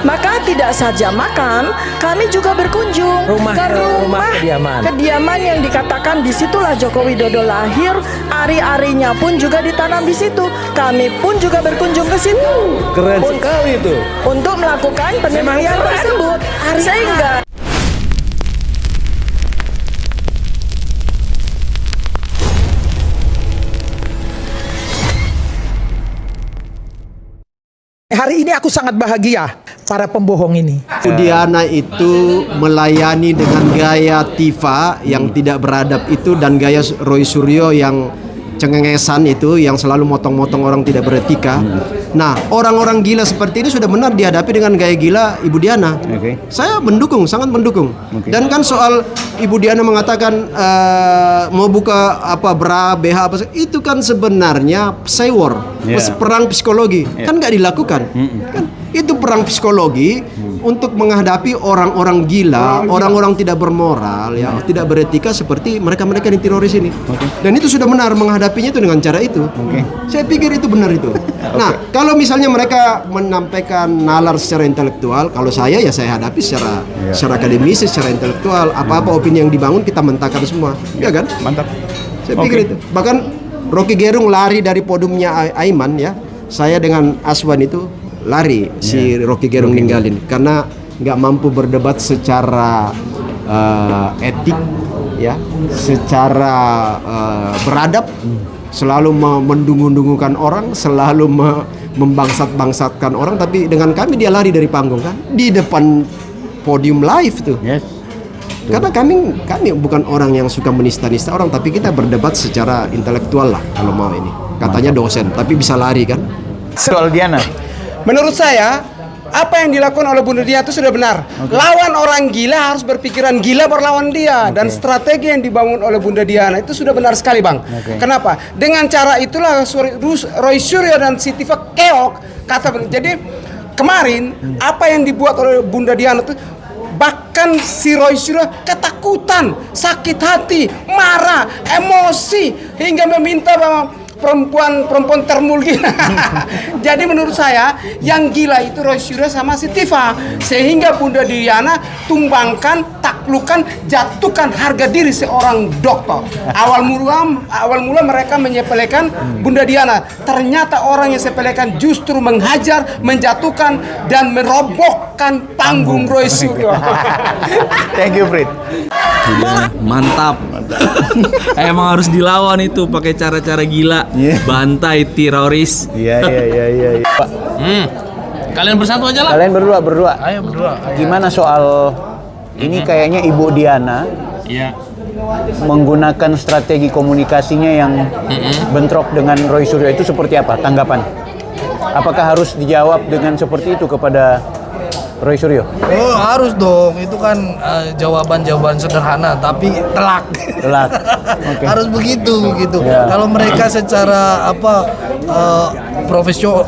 Maka tidak saja makan, kami juga berkunjung ke rumah kediaman yang dikatakan disitulah Joko Widodo lahir. Ari-arinya pun juga ditanam di situ. Kami pun juga berkunjung ke situ. Keren sekali itu. Untuk melakukan penelitian tersebut. Sehingga hari ini aku sangat bahagia para pembohong ini. Diana itu melayani dengan gaya Tifa yang tidak beradab itu dan gaya Roy Suryo yang cengengesan itu, yang selalu motong-motong orang tidak beretika. Nah, orang-orang gila seperti ini sudah benar dihadapi dengan gaya gila Ibu Diana. Saya mendukung, sangat mendukung. Dan kan soal Ibu Diana mengatakan mau buka apa bra, BH apa, itu kan sebenarnya sewer, perang psikologi. Kan nggak dilakukan. Kan itu perang psikologi untuk menghadapi orang-orang gila, orang-orang tidak bermoral, ya, tidak beretika seperti mereka-mereka yang teroris ini. Dan itu sudah benar menghadapinya itu dengan cara itu. Saya pikir itu benar itu. Nah, kalau misalnya mereka menampaikan nalar secara intelektual, kalau saya ya saya hadapi secara akademis, secara intelektual. Apa-apa opini yang dibangun kita mentahkan semua, ya kan? Mantap. Saya pikir itu. Bahkan Rocky Gerung lari dari podiumnya Aiman, ya. Saya dengan Aswan itu lari, si Rocky Gerung ninggalin karena nggak mampu berdebat secara etik, ya, secara beradab, selalu mendungung-dungungkan orang, selalu membangsat-bangsatkan orang. Tapi dengan kami dia lari dari panggung kan, di depan podium live tuh. Karena kami bukan orang yang suka menista-nista orang, tapi kita berdebat secara intelektual lah kalau mau ini. Katanya dosen, tapi bisa lari kan. Soal Diana, menurut saya, apa yang dilakukan oleh Bunda Diana itu sudah benar. Lawan orang gila harus berpikiran gila berlawan dia. Dan strategi yang dibangun oleh Bunda Diana itu sudah benar sekali, Bang. Kenapa? Dengan cara itulah Roy Suryo dan Siti Tifa keok kata. Jadi kemarin apa yang dibuat oleh Bunda Diana itu, bahkan si Roy Suryo ketakutan, sakit hati, marah, emosi, hingga meminta perempuan termulgi. Jadi menurut saya yang gila itu Roy Suryo sama si Tifa, sehingga Bunda Diana tumbangkan, taklukkan, jatuhkan harga diri seorang dokter. Awal mula mereka menyepelekan Bunda Diana. Ternyata orang yang sepelekan justru menghajar, menjatuhkan dan merobohkan panggung Roy Suryo. thank you Frit. Mantap. Emang harus dilawan itu pakai cara-cara gila. Bantai teroris. Iya. Kalian bersatu aja lah. Kalian berdua. Ayo berdua. Gimana soal ini kayaknya Ibu Diana menggunakan strategi komunikasinya yang bentrok dengan Roy Suryo itu seperti apa? Tanggapan? Apakah harus dijawab dengan seperti itu kepada Roy Suryo? Oh, harus dong. Itu kan jawaban-jawaban sederhana tapi telak. Harus begitu. Kalau mereka secara profesor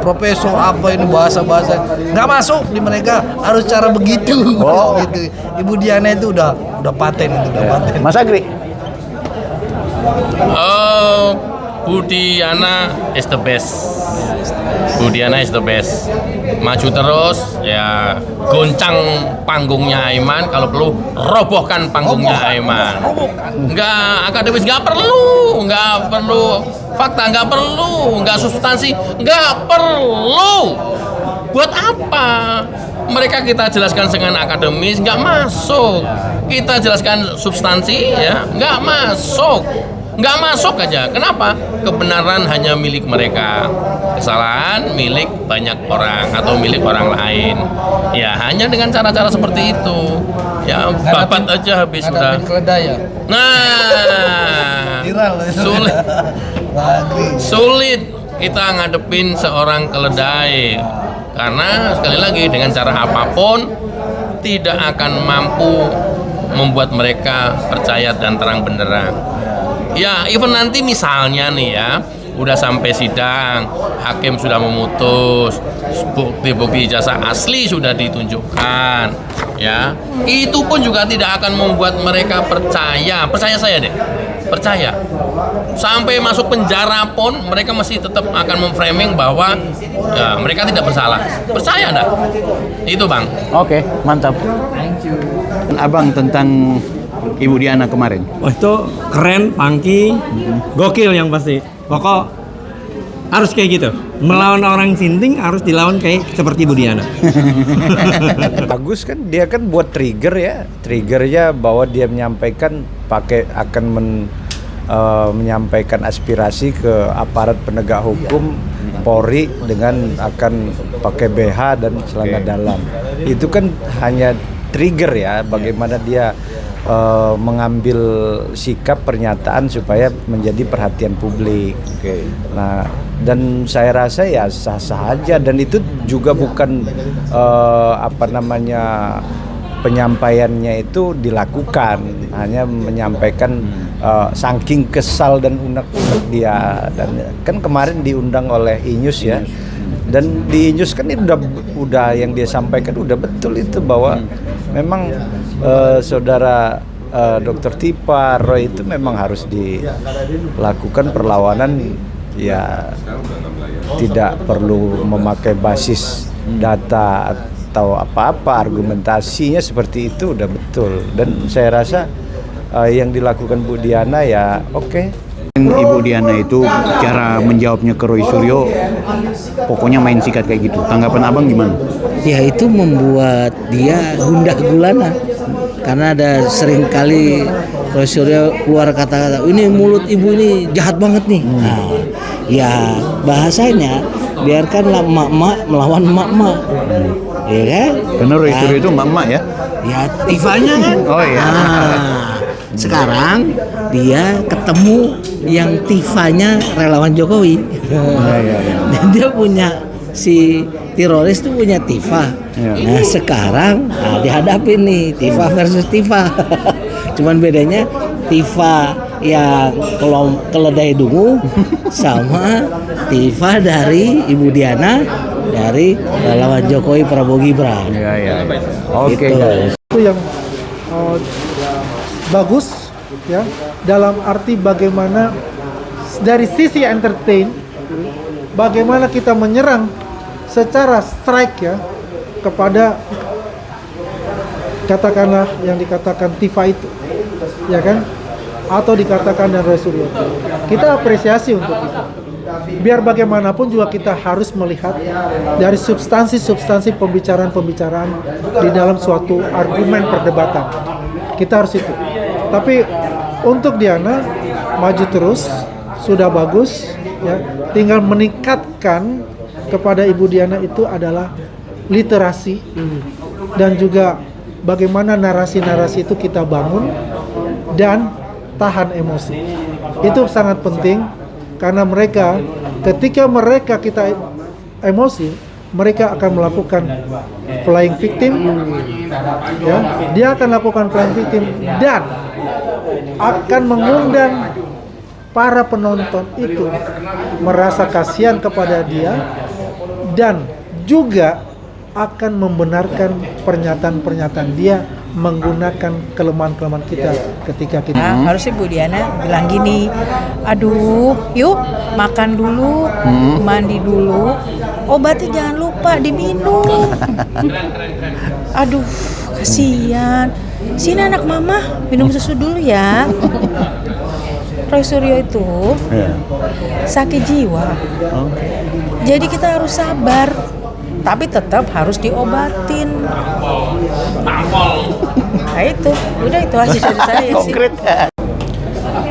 profesor ini bahasa nggak masuk di mereka, harus cara begitu. Gitu. Ibu Diana itu udah paten itu, Mas Agri. Bu Diana is the best. Bu Diana is the best. Maju terus, ya, goncang panggungnya Aiman, kalau perlu robohkan panggungnya Aiman. Enggak akademis, enggak perlu fakta, enggak perlu, enggak substansi, enggak perlu. Buat apa? Mereka kita jelaskan dengan akademis, enggak masuk. Kita jelaskan substansi, ya, enggak masuk. Nggak masuk aja. Kenapa? Kebenaran hanya milik mereka, kesalahan milik banyak orang atau milik orang lain. Ya hanya dengan cara-cara seperti itu. Ya babat aja habis sudah. Nah, sulit kita ngadepin seorang keledai, karena sekali lagi dengan cara apapun tidak akan mampu membuat mereka percaya dan terang benderang. Ya, even nanti misalnya nih ya, udah sampai sidang, hakim sudah memutus, bukti-bukti ijazah asli sudah ditunjukkan, ya, itu pun juga tidak akan membuat mereka percaya. Percaya saya deh, percaya. Sampai masuk penjara pun mereka masih tetap akan memframing bahwa ya, mereka tidak bersalah. Percaya enggak? Itu Bang. Oke, mantap. Abang tentang Ibu Diana kemarin. Wah itu keren, funky, gokil yang pasti. Pokok harus kayak gitu. Melawan orang sinting harus dilawan kayak seperti Bu Diana. Bagus kan, dia kan buat trigger ya. Triggernya bahwa dia menyampaikan menyampaikan aspirasi ke aparat penegak hukum Polri dengan akan pakai BH dan celana dalam. Itu kan hanya trigger ya, bagaimana dia mengambil sikap pernyataan supaya menjadi perhatian publik. Nah, dan saya rasa ya sah-sah aja, dan itu juga bukan penyampaiannya itu dilakukan, hanya menyampaikan saking kesal dan unek-unek dia. Dan kan kemarin diundang oleh Inyus ya, dan di Inyus kan itu udah yang dia sampaikan udah betul itu, bahwa memang saudara Dr. Tifa Roy itu memang harus dilakukan perlawanan, ya tidak perlu memakai basis data atau apa-apa, argumentasinya seperti itu udah betul. Dan saya rasa yang dilakukan Bu Diana ya oke. Ibu Diana itu cara menjawabnya ke Roy Suryo pokoknya main sikat kayak gitu. Tanggapan abang gimana? Ya itu membuat dia gundah gulana, karena ada sering kali Roy Suryo keluar kata-kata ini mulut ibu ini jahat banget nih. Nah, ya bahasanya biarkanlah emak-emak melawan emak-emak. Ya kan? Karena Roy Suryo itu emak-emak ya? Ya Tifanya kan. Oh iya. Nah, sekarang dia ketemu yang Tifanya relawan Jokowi. Dan dia punya si teroris itu punya Tifa. Nah sekarang dihadapin nih Tifa versus Tifa. Cuman bedanya Tifa yang keledai dungu sama Tifa dari Ibu Diana dari relawan Jokowi Prabowo Gibran. Oke guys. Itu yang bagus ya, dalam arti bagaimana dari sisi entertain, bagaimana kita menyerang secara strike ya kepada katakanlah yang dikatakan Tifa itu, ya kan, atau dikatakan dan Roy Suryo. Kita apresiasi untuk itu. Biar bagaimanapun juga kita harus melihat dari substansi pembicaraan di dalam suatu argumen perdebatan. Kita harus itu. Tapi untuk Diana maju terus, sudah bagus ya. Tinggal meningkatkan kepada Ibu Diana itu adalah literasi dan juga bagaimana narasi-narasi itu kita bangun dan tahan emosi. Itu sangat penting karena ketika mereka kita emosi, mereka akan melakukan flying victim, ya, dia akan lakukan flying victim dan akan mengundang para penonton itu merasa kasihan kepada dia dan juga akan membenarkan pernyataan-pernyataan dia menggunakan kelemahan-kelemahan kita ketika kita harusnya Bu Diana bilang gini, aduh yuk makan dulu, mandi dulu, obatnya jangan lupa diminum. Aduh kasihan, sini anak mama minum susu dulu ya. Roy Suryo itu sakit jiwa, jadi kita harus sabar, tapi tetap harus diobatin. Nah itu, udah itu hasil dari saya sih.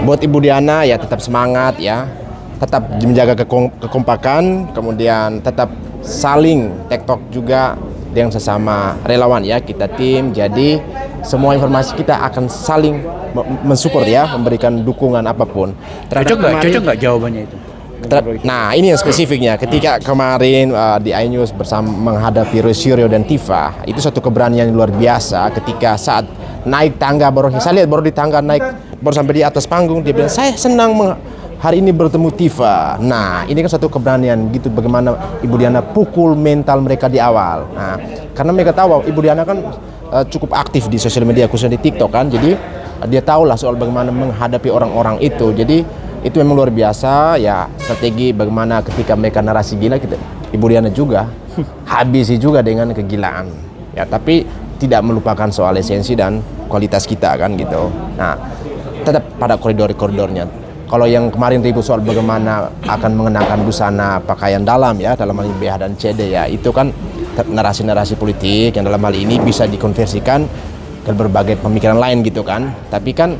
Buat Ibu Diana ya tetap semangat ya, tetap menjaga kekompakan, kemudian tetap saling tektok juga dengan sesama relawan ya, kita tim. Jadi semua informasi kita akan saling mensupport ya, memberikan dukungan apapun. Cocok nggak jawabannya itu? Nah ini yang spesifiknya, ketika kemarin di iNews bersama menghadapi Roy Suryo dan Tifa, itu satu keberanian yang luar biasa. Ketika saat naik tangga, saya lihat baru di tangga naik, baru sampai di atas panggung, dia bilang saya senang hari ini bertemu Tifa. Nah ini kan satu keberanian gitu, bagaimana Ibu Diana pukul mental mereka di awal. Nah karena mereka tahu Ibu Diana kan cukup aktif di sosial media, khususnya di TikTok kan, jadi dia tahulah soal bagaimana menghadapi orang-orang itu. Jadi itu memang luar biasa ya, strategi bagaimana ketika mereka narasi gila, Ibu Diana juga habisi juga dengan kegilaan ya, tapi tidak melupakan soal esensi dan kualitas kita kan gitu. Nah, tetap pada koridor-koridornya. Kalau yang kemarin ribut soal bagaimana akan mengenakan busana pakaian dalam ya, dalam hal ini BH dan CD ya, itu kan narasi-narasi politik yang dalam hal ini bisa dikonversikan ke berbagai pemikiran lain gitu kan. Tapi kan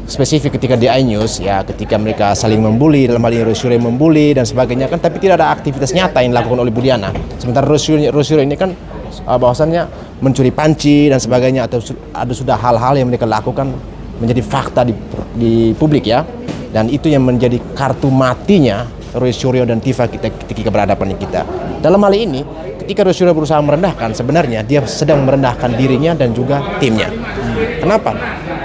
spesifik ketika di iNews ya, ketika mereka saling membuli, dalam hal ini Roy Suryo membuli dan sebagainya kan, tapi tidak ada aktivitas nyata yang dilakukan oleh Bu Diana. Sementara Roy Suryo ini kan bahwasannya mencuri panci dan sebagainya, atau ada sudah hal-hal yang mereka lakukan menjadi fakta di publik ya, dan itu yang menjadi kartu matinya Roy Suryo dan Tifa ketika berhadapan kita. Dalam hal ini ketika Roy Suryo berusaha merendahkan, sebenarnya dia sedang merendahkan dirinya dan juga timnya. Kenapa?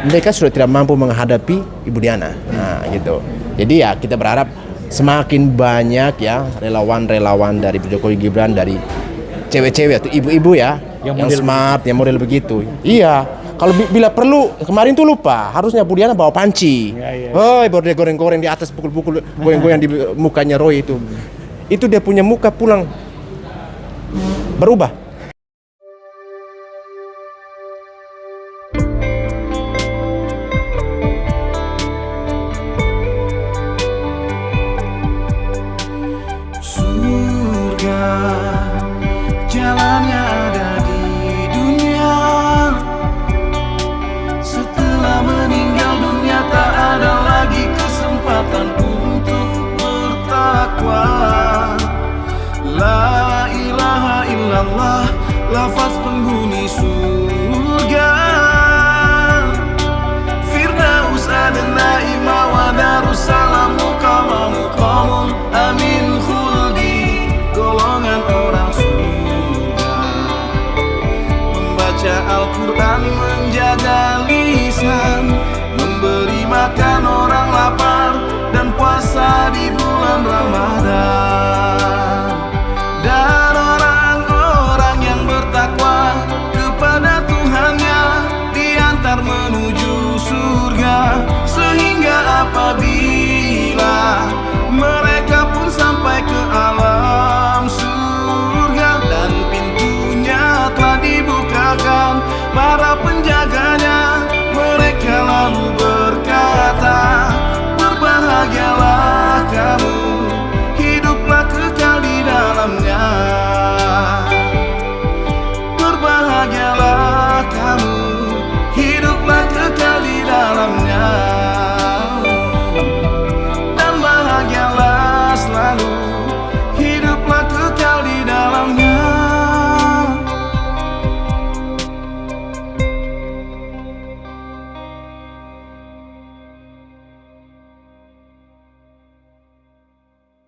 Mereka sudah tidak mampu menghadapi Ibu Diana. Nah gitu. Jadi ya kita berharap semakin banyak ya relawan-relawan dari Jokowi Gibran, dari cewek-cewek atau ibu-ibu ya yang smart, yang model begitu. Iya. Kalau bila perlu, kemarin tuh lupa, harusnya Bu Diana bawa panci. Hoi, baru dia goreng-goreng di atas, pukul-pukul, goyang-goyang di mukanya Roy itu. Itu dia punya muka pulang berubah. Surga, jalannya ada di dunia. Setelah meninggal dunia tak ada lagi kesempatan untuk bertakwa.